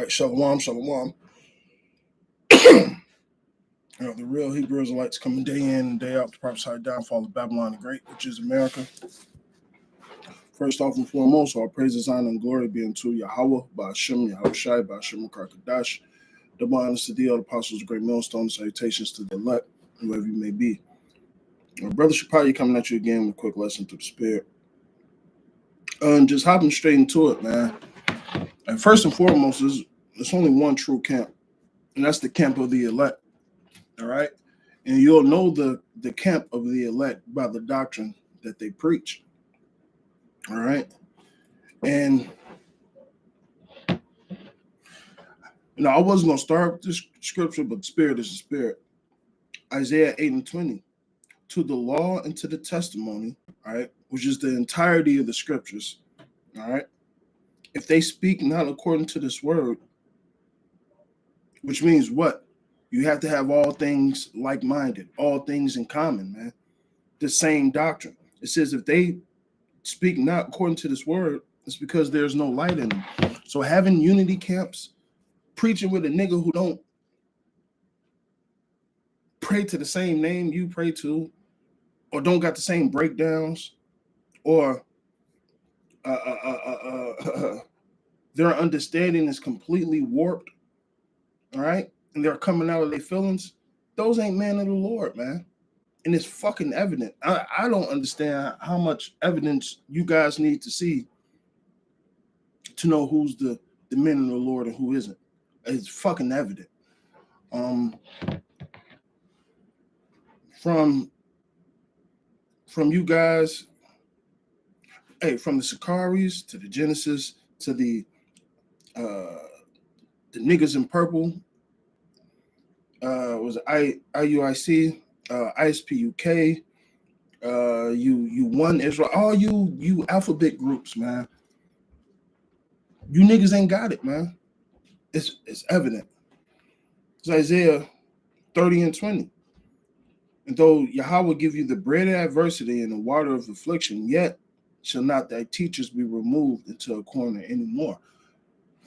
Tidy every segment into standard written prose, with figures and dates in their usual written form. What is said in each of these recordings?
right, shalom, shalom. The real Hebrew Israelites coming day in and day out to prophesy downfall of Babylon the Great, which is America. First off and foremost, all praises, honor, and glory be unto Yahweh, Ba'ashem, Yahushai, Ba'ashem, Kadash, the honors to the apostles of Great Millstone, salutations to the elect, whoever you may be. Brother Shapati coming at you again with a quick lesson through the Spirit. And just hopping straight into it, man. And first and foremost, there's only one true camp, and that's the camp of the elect. All right. And you'll know the camp of the elect by the doctrine that they preach. All right. And I wasn't going to start with this scripture, but the Spirit is the Spirit. Isaiah 8:20. To the law and to the testimony, all right, which is the entirety of the scriptures. All right. If they speak not according to this word, which means what? You have to have all things like-minded, all things in common, man. The same doctrine. It says if they speak not according to this word, it's because there's no light in them. So having unity camps, preaching with a nigga who don't pray to the same name you pray to, or don't got the same breakdowns, or their understanding is completely warped, all right? And they're coming out of their feelings, those ain't men of the Lord, man. And it's fucking evident. I don't understand how much evidence you guys need to see to know who's the men of the Lord and who isn't. It's fucking evident. From you guys, from the Sicaris to the Genesis to the niggas in purple, was IUIC, ISPUK, you One Israel, all you alphabet groups, man. You niggas ain't got it, man. It's evident. It's Isaiah 30:20. And though Yahweh give you the bread of adversity and the water of affliction, yet shall not thy teachers be removed into a corner anymore.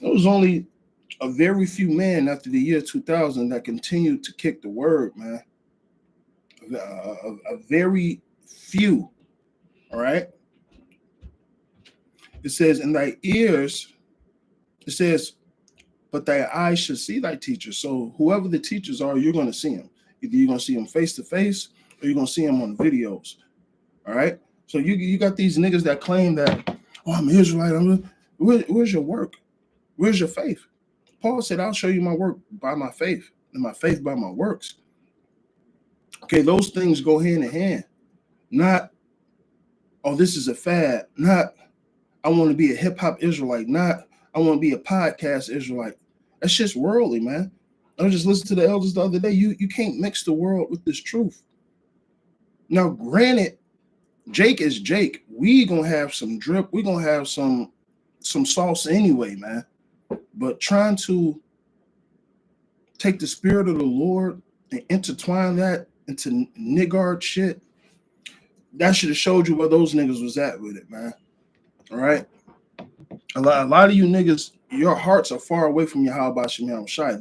There was only a very few men after the year 2000 that continued to kick the word, man. A very few, all right? It says, in thy ears, it says, but thy eyes should see thy teachers. So whoever the teachers are, you're going to see them. Either you're going to see them face to face or you're going to see them on videos, all right? So you got these niggas that claim that, oh, I'm an Israelite. Where's your work? Where's your faith? Paul said, I'll show you my work by my faith and my faith by my works. Okay, those things go hand in hand. Not, oh, this is a fad. Not, I want to be a hip-hop Israelite. Not, I want to be a podcast Israelite. That's just worldly, man. I was just listening to the elders the other day. You can't mix the world with this truth. Now, granted, Jake is Jake. We gonna have some drip. We gonna have some sauce anyway, man. But trying to take the spirit of the Lord and intertwine that into niggard shit, that should have showed you where those niggas was at with it, man. All right. A lot of you niggas, your hearts are far away from Yahweh Shem Shai.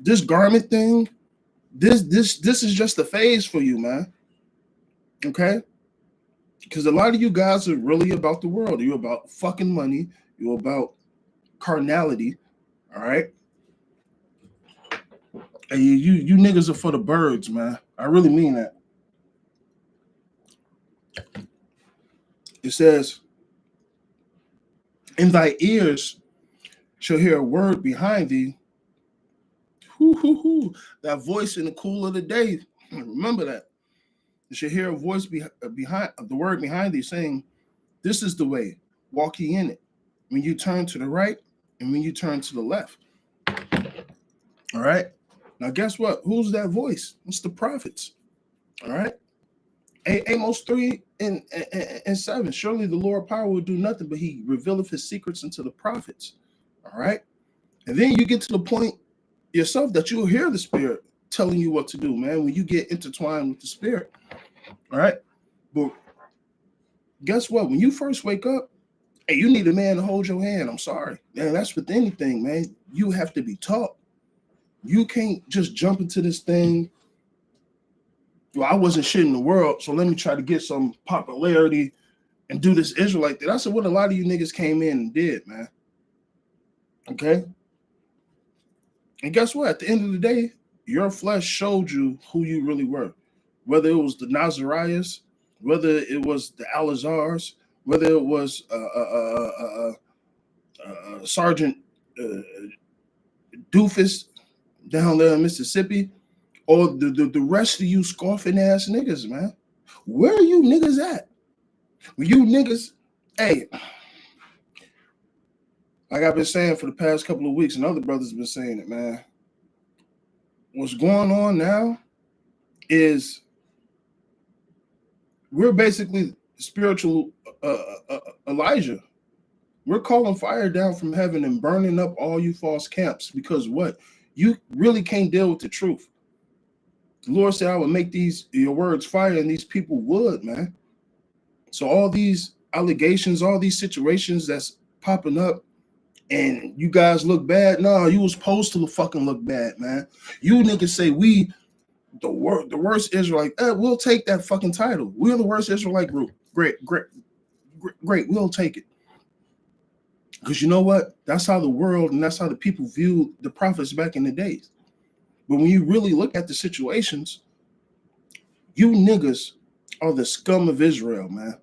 This garment thing, this is just a phase for you, man. Okay? Because a lot of you guys are really about the world. You're about fucking money. You're about carnality. All right? And you niggas are for the birds, man. I really mean that. It says, in thy ears shall hear a word behind thee. That voice in the cool of the day. Remember that. You should hear a voice behind the word behind thee saying, this is the way, walk ye in it. When you turn to the right and when you turn to the left. All right. Now, guess what? Who's that voice? It's the prophets. All right. Amos 3:7. Surely the Lord power will do nothing, but he revealeth his secrets unto the prophets. All right. And then you get to the point yourself that you'll hear the Spirit telling you what to do, man, when you get intertwined with the Spirit. All right. But guess what? When you first wake up, Hey, you need a man to hold your hand. I'm sorry. Man, that's with anything, man. You have to be taught. You can't just jump into this thing. Well, I wasn't shit in the world, so let me try to get some popularity and do this Israelite thing. That's what a lot of you niggas came in and did, man. Okay? And guess what? At the end of the day, your flesh showed you who you really were. Whether it was the Nazarias, whether it was the Alazars, whether it was Sergeant Doofus down there in Mississippi, or the rest of you scoffing ass niggas, man. Where are you niggas at? You niggas, hey, like I've been saying for the past couple of weeks, and other brothers have been saying it, man. What's going on now is we're basically spiritual Elijah. We're calling fire down from heaven and burning up all you false camps because what? You really can't deal with the truth. The Lord said, I would make your words fire, and these people would, man. So all these allegations, all these situations that's popping up, and you guys look bad. No, you was supposed to fucking look bad, man. You niggas say we the worst Israelite. We'll take that fucking title. We're the worst Israelite group. Great. We'll take it. Because you know what? That's how the world and that's how the people viewed the prophets back in the days. But when you really look at the situations, you niggas are the scum of Israel, man.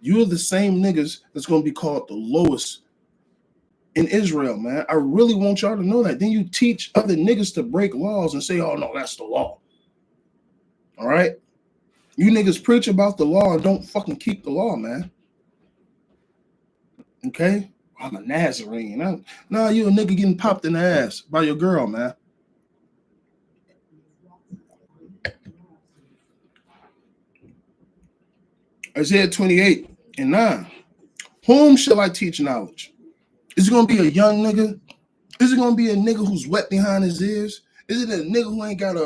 You're the same niggas that's going to be called the lowest in Israel, man. I really want y'all to know that. Then you teach other niggas to break laws and say, oh, no, that's the law. All right? You niggas preach about the law and don't fucking keep the law, man. Okay? I'm a Nazarene. No, you a nigga getting popped in the ass by your girl, man. Isaiah 28:9. Whom shall I teach knowledge? Is it going to be a young nigga? Is it going to be a nigga who's wet behind his ears? Is it a nigga who ain't got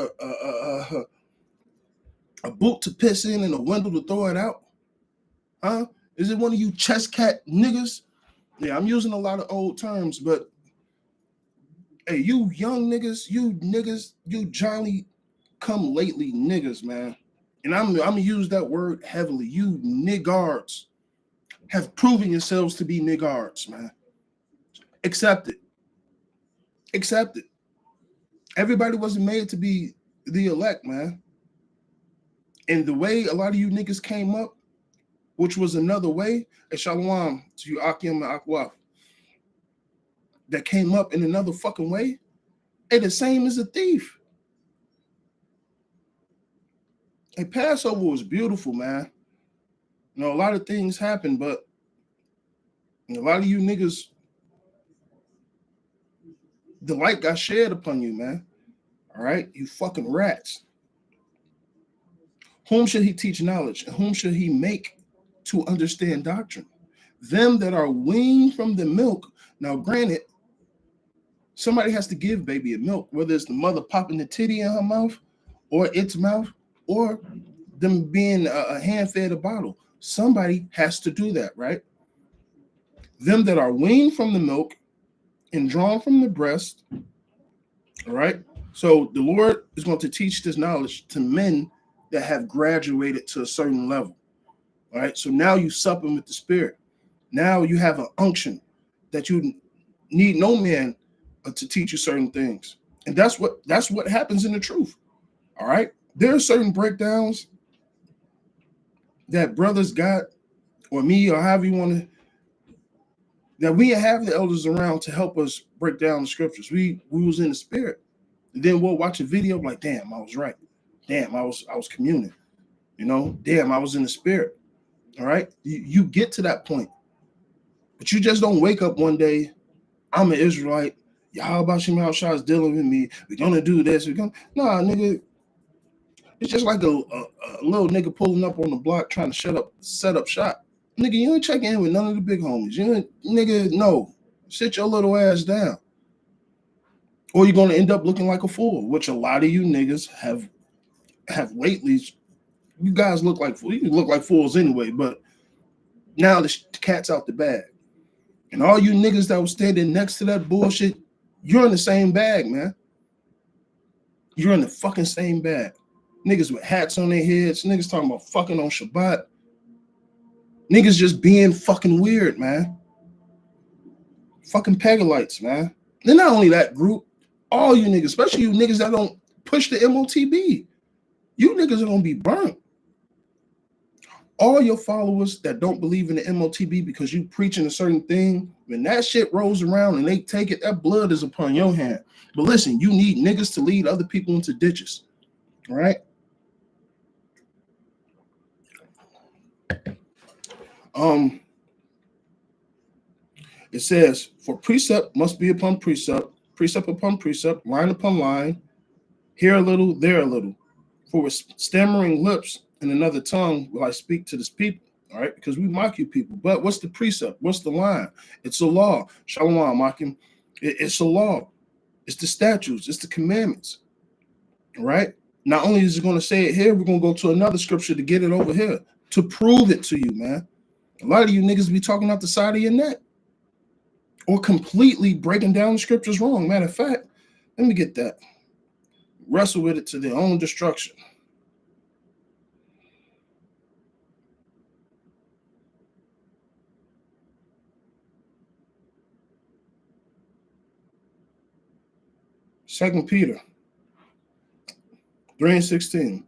a boot to piss in and a window to throw it out? Huh? Is it one of you chest cat niggas? Yeah, I'm using a lot of old terms, but hey, you young niggas, you Johnny come lately niggas, man. And I'm gonna use that word heavily. You niggards have proven yourselves to be niggards, man. Accept it. Accept it. Everybody wasn't made to be the elect, man. And the way a lot of you niggas came up, which was another way, and shalom to you, Akim and Akwaf, that came up in another fucking way, ain't the same as a thief. Hey, Passover was beautiful, man. You know, a lot of things happened, but a lot of you niggas, the light got shared upon you, man. All right? You fucking rats. Whom should he teach knowledge? And whom should he make to understand doctrine? Them that are weaned from the milk. Now, granted, somebody has to give baby a milk, whether it's the mother popping the titty in her mouth or its mouth, or them being a hand-fed a bottle. Somebody has to do that, right? Them that are weaned from the milk and drawn from the breast, all right? So the Lord is going to teach this knowledge to men that have graduated to a certain level, all right? So now you supping with the Spirit. Now you have an unction that you need no man to teach you certain things. And that's what happens in the truth, all right? There are certain breakdowns that brothers got, or me, or however you want to, that we have the elders around to help us break down the scriptures. We was in the Spirit. And then we'll watch a video like, damn, I was right. Damn, I was communing. You know, damn, I was in the Spirit. All right? You get to that point. But you just don't wake up one day, I'm an Israelite. Yahweh Shema Shah is dealing with me. We're going to do this. Nah, nigga. It's just like a little nigga pulling up on the block trying to set up shop. Nigga, you ain't checking in with none of the big homies. You ain't, nigga, no. Sit your little ass down. Or you're going to end up looking like a fool, which a lot of you niggas have lately. You guys look like fools. You look like fools anyway, but now the cat's out the bag. And all you niggas that was standing next to that bullshit, you're in the same bag, man. You're in the fucking same bag. Niggas with hats on their heads, niggas talking about fucking on Shabbat. Niggas just being fucking weird, man. Fucking Pegalites, man. And not only that group, all you niggas, especially you niggas that don't push the MOTB, you niggas are gonna be burnt. All your followers that don't believe in the MOTB because you preaching a certain thing, when that shit rolls around and they take it, that blood is upon your hand. But listen, you need niggas to lead other people into ditches, all right? It says, for precept must be upon precept, precept upon precept, line upon line, here a little, there a little. For with stammering lips and another tongue will I speak to this people. All right, because we mock you people. But what's the precept? What's the line? It's a law. Shalom, mocking. It's a law. It's the statutes. It's the commandments. All right. Not only is it going to say it here, we're going to go to another scripture to get it over here to prove it to you, man. A lot of you niggas be talking out the side of your neck or completely breaking down the scriptures wrong. Matter of fact, let me get that. Wrestle with it to their own destruction. Second Peter 3:16.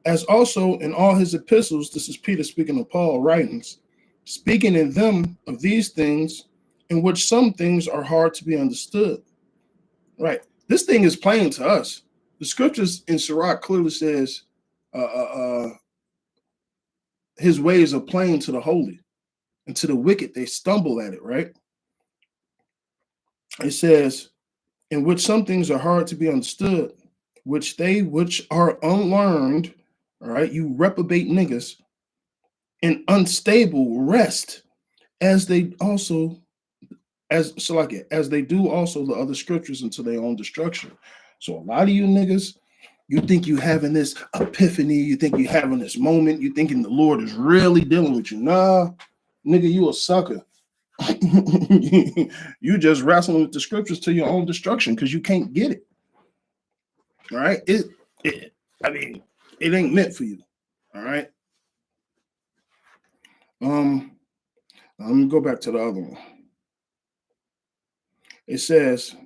As also in all his epistles, this is Peter speaking of Paul writings, speaking in them of these things, in which some things are hard to be understood. Right. This thing is plain to us. The scriptures in Sirach clearly says his ways are plain to the holy, and to the wicked they stumble at it, right? It says, in which some things are hard to be understood, which they which are unlearned, all right, you reprobate niggas, and unstable rest, as they also, as they do also the other scriptures into their own destruction. So a lot of you niggas, you think you having this epiphany, you think you having this moment, you thinking the Lord is really dealing with you. Nah, nigga, you a sucker. You just wrestling with the scriptures to your own destruction because you can't get it. All right. It ain't meant for you. All right. Let me go back to the other one. It says,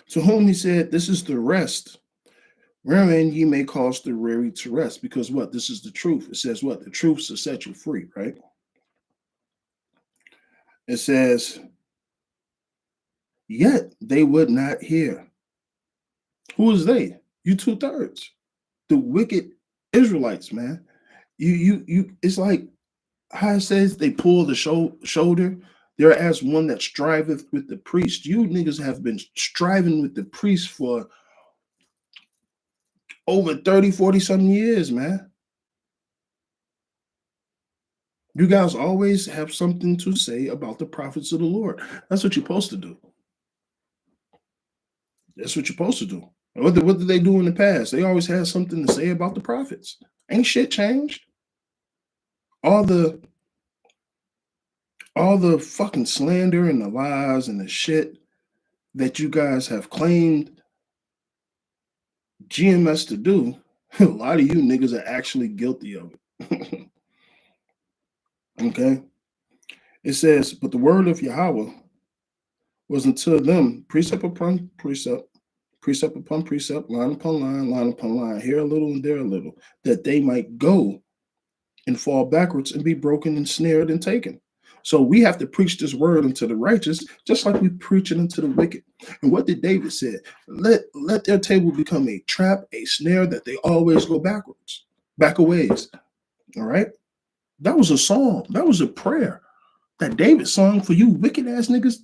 to whom he said, this is the rest, wherein ye may cause the weary to rest. Because what? This is the truth. It says what? The truth shall set you free, right? It says, yet they would not hear. Who is they? You 2/3. The wicked Israelites, man. You it's like how it says they pull the shoulder. They're as one that striveth with the priest. You niggas have been striving with the priest for over 30, 40 some years, man. You guys always have something to say about the prophets of the Lord. That's what you're supposed to do. That's what you're supposed to do. What did they do in the past? They always had something to say about the prophets. Ain't shit changed. All the fucking slander and the lies and the shit that you guys have claimed GMS to do, a lot of you niggas are actually guilty of it. Okay? It says, but the word of Yahweh was unto them precept upon precept, precept upon precept, line upon line, line upon line, here a little and there a little, that they might go and fall backwards and be broken and snared and taken. So we have to preach this word unto the righteous, just like we preach it unto the wicked. And what did David say? Let their table become a trap, a snare, that they always go backwards, back a ways. All right? That was a song. That was a prayer that David sung for you wicked ass niggas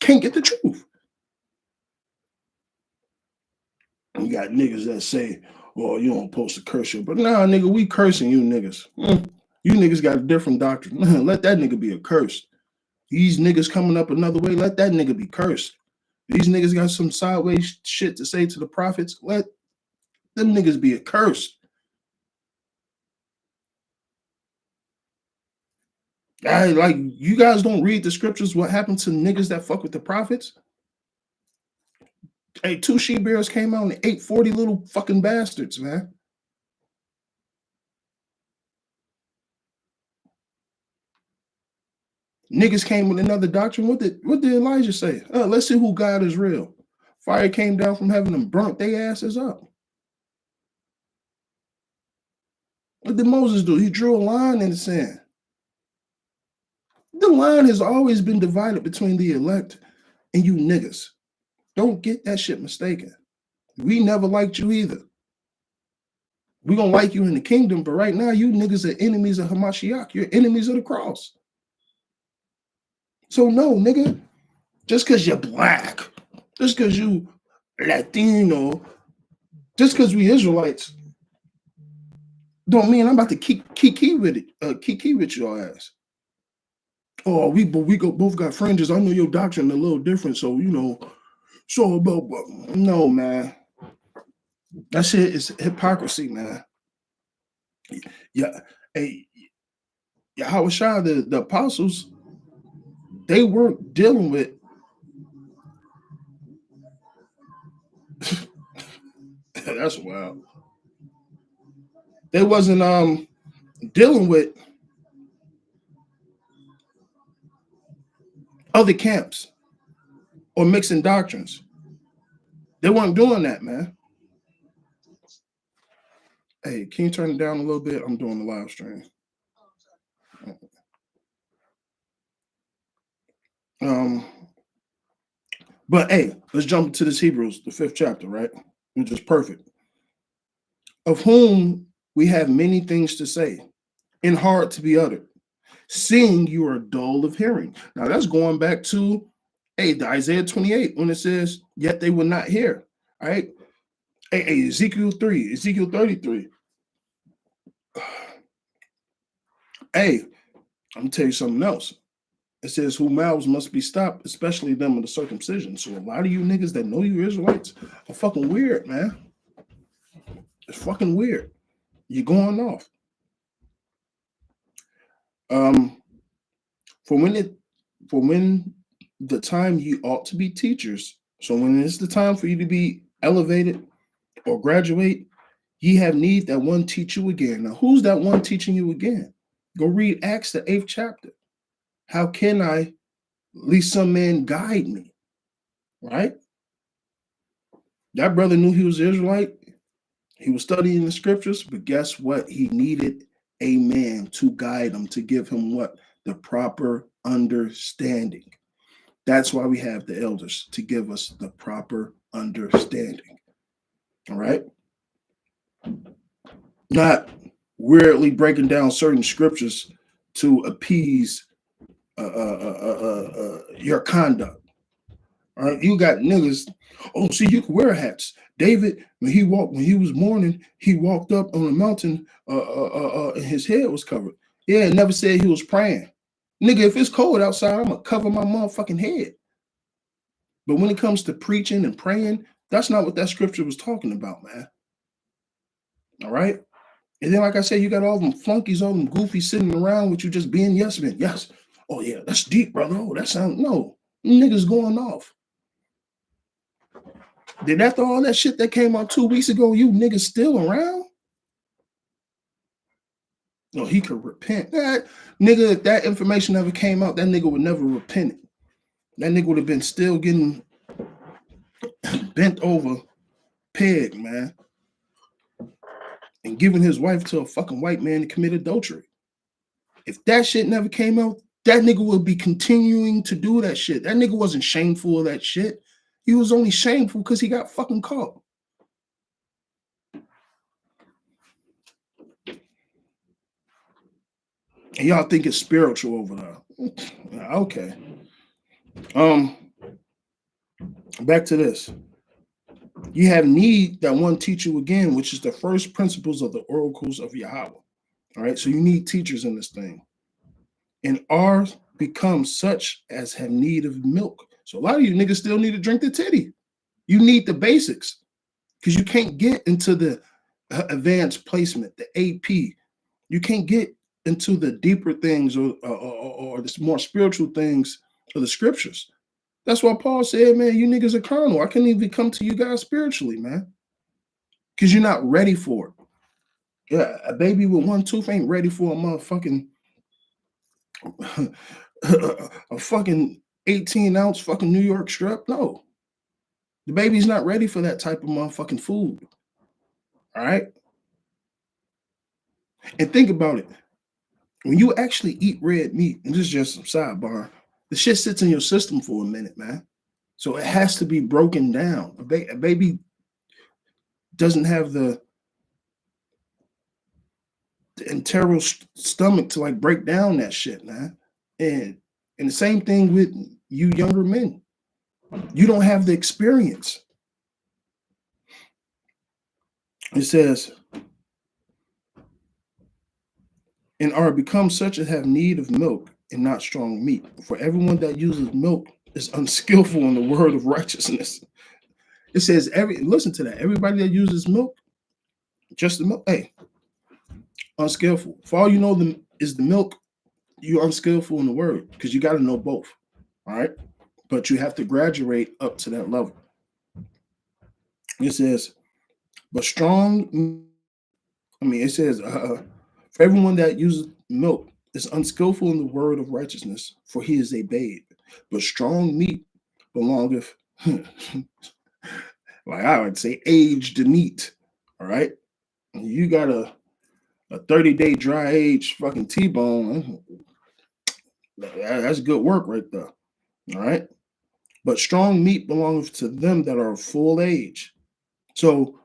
can't get the truth. You got niggas that say, well, you don't supposed to curse you. But nah, nigga, we cursing you niggas. You niggas got a different doctrine. Let that nigga be accursed. These niggas coming up another way, let that nigga be cursed. These niggas got some sideways shit to say to the prophets. Let them niggas be accursed. Like, you guys don't read the scriptures. What happened to niggas that fuck with the prophets? Hey, 2 she-bears came out and ate 40 little fucking bastards, man. Niggas came with another doctrine. What did Elijah say? Let's see who God is real. Fire came down from heaven and burnt their asses up. What did Moses do? He drew a line in the sand. The line has always been divided between the elect and you niggas. Don't get that shit mistaken. We never liked you either. We gonna like you in the kingdom, but right now you niggas are enemies of Hamashiach. You're enemies of the cross. So no, nigga, just because you're black, just because you Latino, just because we Israelites, don't mean I'm about to kiki with it, kiki with your ass. Oh, we both got fringes. I know your doctrine a little different, so you know. So about no, man. That shit is hypocrisy, man. Yeah, hey, Yahweh Shah, the apostles, they weren't dealing with that's wild. They wasn't dealing with other camps or mixing doctrines. They weren't doing that, man. Hey, can you turn it down a little bit? I'm doing the live stream. But hey, let's jump into this Hebrews, the 5th chapter, right? Which is perfect. Of whom we have many things to say, and hard to be uttered, seeing you are dull of hearing. Now that's going back to the Isaiah 28 when it says, yet they will not hear. All right. Hey, Ezekiel 3, Ezekiel 33. Hey, I'm gonna tell you something else. It says, whose mouths must be stopped, especially them of the circumcision. So a lot of you niggas that know you Israelites are fucking weird, man. It's fucking weird. You're going off. For when the time you ought to be teachers, so when it's the time for you to be elevated or graduate, ye have need that one teach you again. Now, who's that one teaching you again? Go read Acts, the 8th chapter. How can I, at least some man guide me? Right? That brother knew he was Israelite. He was studying the scriptures, but guess what? He needed a man to guide him, to give him what? The proper understanding. That's why we have the elders, to give us the proper understanding. All right? Not weirdly breaking down certain scriptures to appease your conduct. All right, you got niggas. Oh, see, you can wear hats. David, when he was mourning, he walked up on a mountain, and his head was covered. Yeah, it never said he was praying. Nigga, if it's cold outside, I'm gonna cover my motherfucking head. But when it comes to preaching and praying, that's not what that scripture was talking about, man. All right. And then, like I said, you got all them flunkies, all them goofies sitting around with you just being yes men. Yes. Oh, yeah, that's deep, brother. Oh, that sounds, no. Niggas going off. Then after all that shit that came out 2 weeks ago, you niggas still around? No, he could repent. That nigga, if that information never came out, that nigga would never repent. That nigga would have been still getting bent over, pegged, man. And giving his wife to a fucking white man to commit adultery. If that shit never came out, that nigga would be continuing to do that shit. That nigga wasn't shameful of that shit. He was only shameful because he got fucking caught. And y'all think it's spiritual over there. Okay. Back to this. You have need that one teach you again, which is the first principles of the oracles of Yahweh. All right. So you need teachers in this thing. And are become such as have need of milk. So a lot of you niggas still need to drink the titty. You need the basics because you can't get into the advanced placement, the AP. You can't get into the deeper things or the more spiritual things of the scriptures. That's why Paul said, man, you niggas are carnal. I can't even come to you guys spiritually, man, because you're not ready for it. Yeah, a baby with one tooth ain't ready for a motherfucking a fucking 18-ounce fucking New York strip. No, the baby's not ready for that type of motherfucking food. All right. And think about it. When you actually eat red meat, and this is just some sidebar, the shit sits in your system for a minute, man. So it has to be broken down. A baby doesn't have the internal stomach to like break down that shit, man. And the same thing with you younger men. You don't have the experience. It says, and are become such as have need of milk and not strong meat. For everyone that uses milk is unskillful in the word of righteousness. It says, listen to that. Everybody that uses milk, just the milk, hey, unskillful. For all you know, is the milk, you're unskillful in the word because you got to know both. All right. But you have to graduate up to that level. It says, but strong, it says, for everyone that uses milk is unskillful in the word of righteousness, for he is a babe. But strong meat belongeth, like I would say, aged meat. All right. You got a 30-day dry age fucking T-bone. That's good work right there. All right. But strong meat belongeth to them that are of full age. So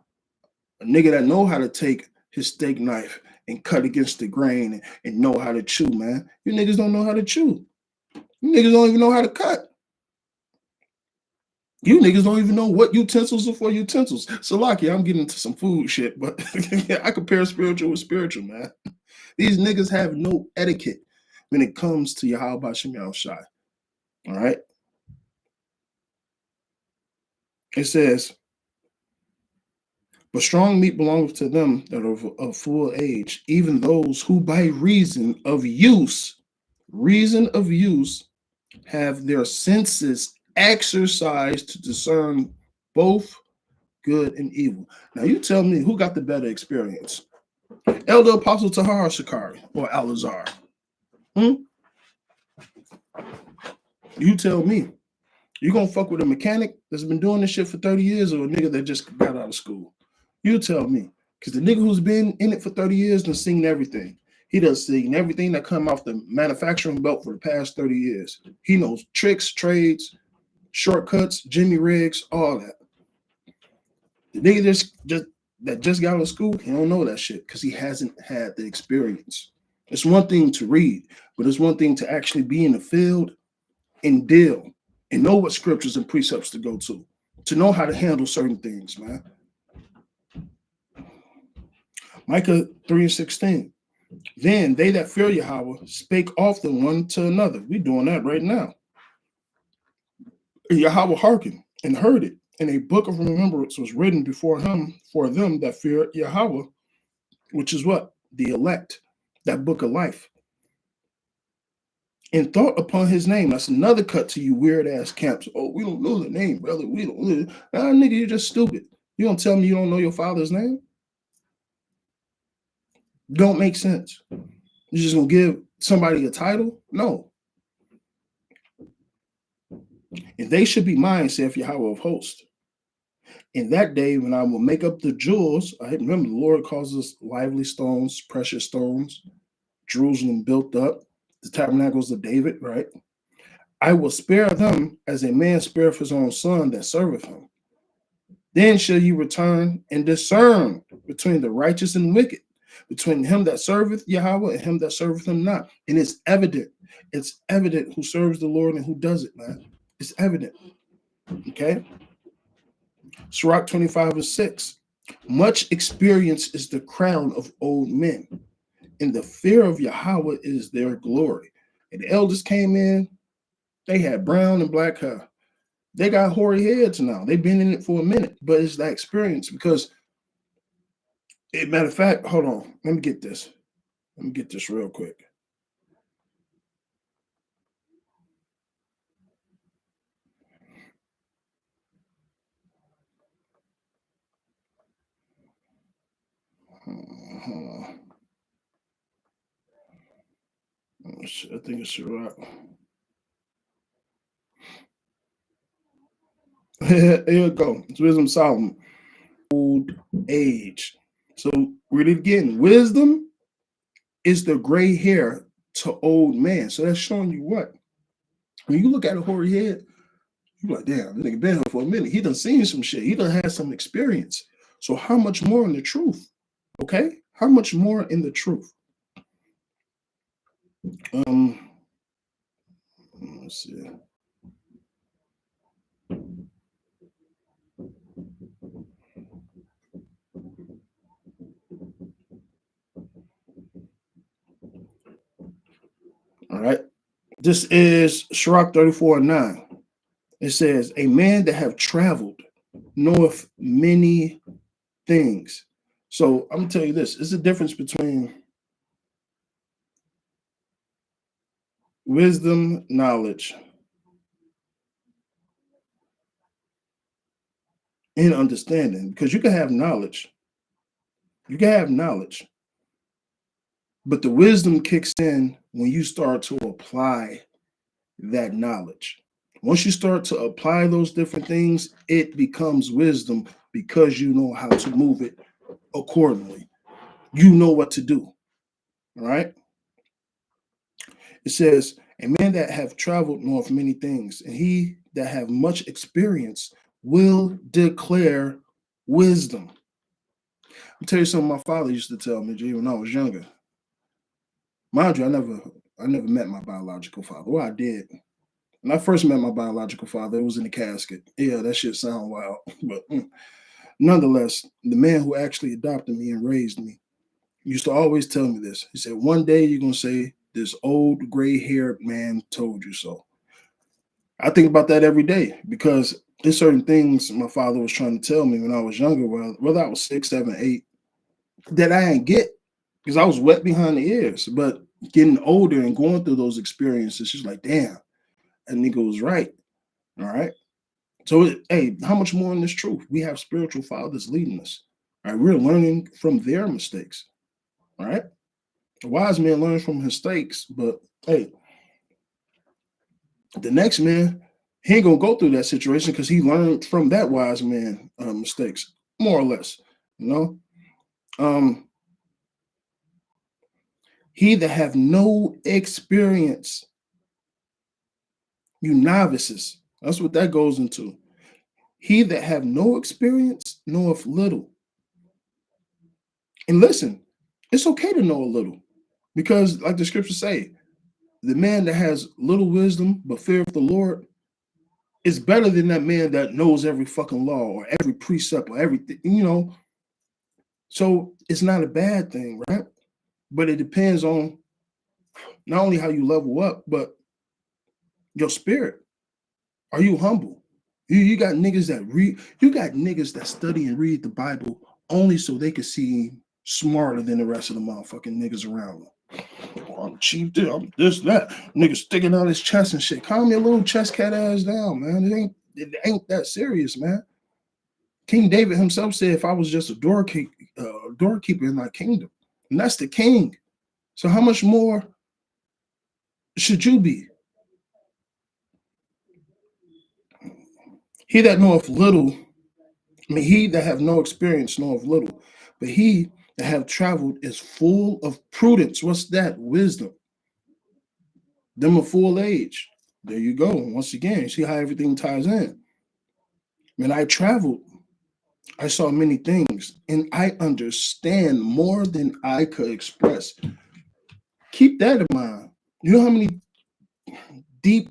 a nigga that know how to take his steak knife and cut against the grain and know how to chew, man. You niggas don't know how to chew. You niggas don't even know how to cut. You niggas don't even know what utensils are for utensils. So, Lucky, I'm getting into some food shit, but I compare spiritual with spiritual, man. These niggas have no etiquette when it comes to Yahweh Shem Yahushai. All right. It says, but strong meat belongeth to them that are of full age, even those who by reason of use have their senses exercised to discern both good and evil. Now you tell me who got the better experience? Elder Apostle Tahar Shakari or Al-Azhar? You tell me. You gonna fuck with a mechanic that's been doing this shit for 30 years or a nigga that just got out of school? You tell me. Because the nigga who's been in it for 30 years done seen everything. He does seen everything that come off the manufacturing belt for the past 30 years. He knows tricks, trades, shortcuts, Jimmy rigs, all that. The nigga that just got out of school, he don't know that shit because he hasn't had the experience. It's one thing to read, but it's one thing to actually be in the field and deal and know what scriptures and precepts to go to know how to handle certain things, man. Micah 3:16. Then they that fear Yahweh spake often one to another. We doing that right now. And Yahweh hearkened and heard it, and a book of remembrance was written before him for them that fear Yahweh, which is what? The elect, that book of life. And thought upon his name. That's another cut to you weird ass camps. Oh, we don't know the name, brother. We don't know. Nigga, you're just stupid. You don't tell me you don't know your father's name? Don't make sense. You're just gonna give somebody a title? No. And they should be mine, saith Yahweh of hosts. In that day, when I will make up the jewels, I remember the Lord calls us lively stones, precious stones, Jerusalem built up, the tabernacles of David, right? I will spare them as a man spareth his own son that serveth him. Then shall you return and discern between the righteous and wicked, between him that serveth Yahweh and him that serveth him not. And it's evident. It's evident who serves the Lord and who doesn't, man. It's evident. Okay? Sirach 25:6. Much experience is the crown of old men, and the fear of Yahweh is their glory. And the elders came in, they had brown and black hair. They got hoary heads now. They've been in it for a minute, but it's that experience because, matter of fact, hold on, let me get this. Let me get this real quick. I think it's right. Here we go. It's Wisdom Solomon. Old age. So read it again. Wisdom is the gray hair to old man. So that's showing you what? When you look at a hoary head, you're like, damn, this nigga been here for a minute. He done seen some shit. He done had some experience. So how much more in the truth? Okay? How much more in the truth? Let's see. All right. This is Sirach 34:9. It says, a man that have traveled knoweth many things. So I'm gonna tell you this. It's a difference between wisdom, knowledge, and understanding. Because you can have knowledge. You can have knowledge. But the wisdom kicks in when you start to apply that knowledge. Once you start to apply those different things, it becomes wisdom because you know how to move it accordingly. You know what to do. All right. It says, a man that have traveled knoweth many things, and he that have much experience will declare wisdom. I'll tell you something my father used to tell me, G, when I was younger. Mind you, I never met my biological father. Well, I did. When I first met my biological father, it was in the casket. Yeah, that shit sound wild. But nonetheless, the man who actually adopted me and raised me used to always tell me this. He said, one day you're going to say, this old gray-haired man told you so. I think about that every day because there's certain things my father was trying to tell me when I was younger, whether I was 6, 7, 8, that I didn't get because I was wet behind the ears. But getting older and going through those experiences, she's like, damn, that nigga was right. All right. So, hey, how much more in this truth? We have spiritual fathers leading us. All right. We're learning from their mistakes. All right. A wise man learns from mistakes, but hey, the next man, he ain't gonna go through that situation because he learned from that wise man mistakes, more or less. You know, he that have no experience, you novices. That's what that goes into. He that have no experience knoweth little. And listen, it's okay to know a little because, like the scriptures say, the man that has little wisdom but fear of the Lord is better than that man that knows every fucking law or every precept or everything, you know. So it's not a bad thing, right? But it depends on not only how you level up, but your spirit. Are you humble? You got niggas that read, you got niggas that study and read the Bible only so they can seem smarter than the rest of the motherfucking niggas around them. Oh, I'm cheap, I'm this, that. Nigga sticking out his chest and shit. Calm your little chest cat ass down, man. It ain't that serious, man. King David himself said, if I was just a doorkeeper in my kingdom, and that's the king. So how much more should you be? He that knoweth little, he that have no experience knoweth little, but he that have traveled is full of prudence. What's that? Wisdom. Them of full age. There you go. Once again, you see how everything ties in. When I traveled, I saw many things, and I understand more than I could express. Keep that in mind. You know how many deep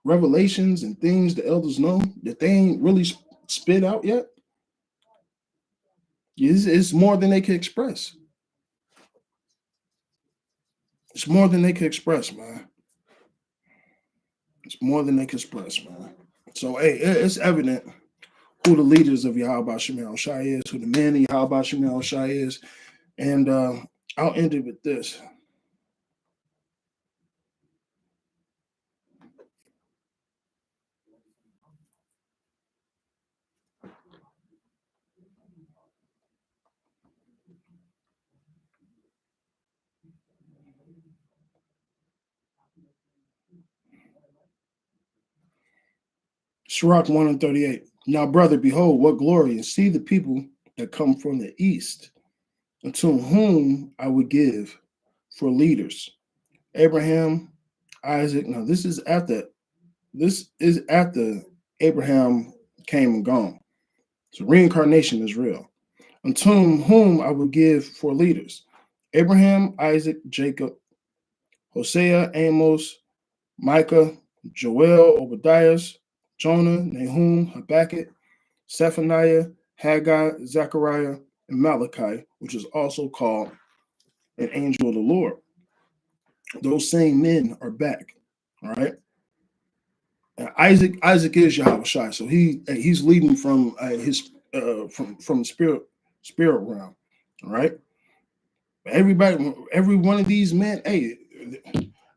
revelations and things the elders know that they ain't really spit out yet? It's more than they can express. It's more than they can express, man. It's more than they can express, man. So, hey, it's evident who the leaders of Yahweh Shai is, who the men of Yahweh Shai is. And I'll end it with this. Sirach 1 and 38. Now, brother, behold, what glory, and see the people that come from the east, unto whom I would give for leaders. Abraham, Isaac. Now, this is after Abraham came and gone. So reincarnation is real. Unto whom I would give for leaders. Abraham, Isaac, Jacob, Hosea, Amos, Micah, Joel, Obadiah, Jonah, Nahum, Habakkuk, Zephaniah, Haggai, Zechariah, and Malachi, which is also called an angel of the Lord. Those same men are back. All right. And Isaac is Yahweh Shai, so he's leading from his from the spirit realm. All right. Everybody, every one of these men, hey,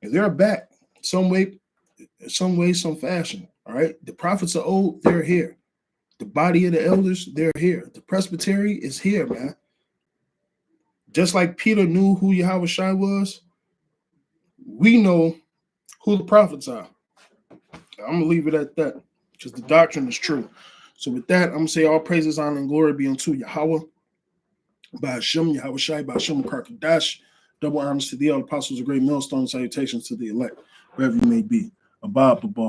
they're back some way, some fashion. All right. The prophets of old, they're here. The body of the elders, they're here. The presbytery is here, man. Just like Peter knew who Yahweh Shai was, we know who the prophets are. I'm going to leave it at that because the doctrine is true. So with that, I'm going to say all praises, honor, and glory be unto Yahweh. By Hashem, Yahweh Shai, by Hashem, Karkadash. Double honors to the apostles, a great millstone, salutations to the elect, wherever you may be. Abba, Abba.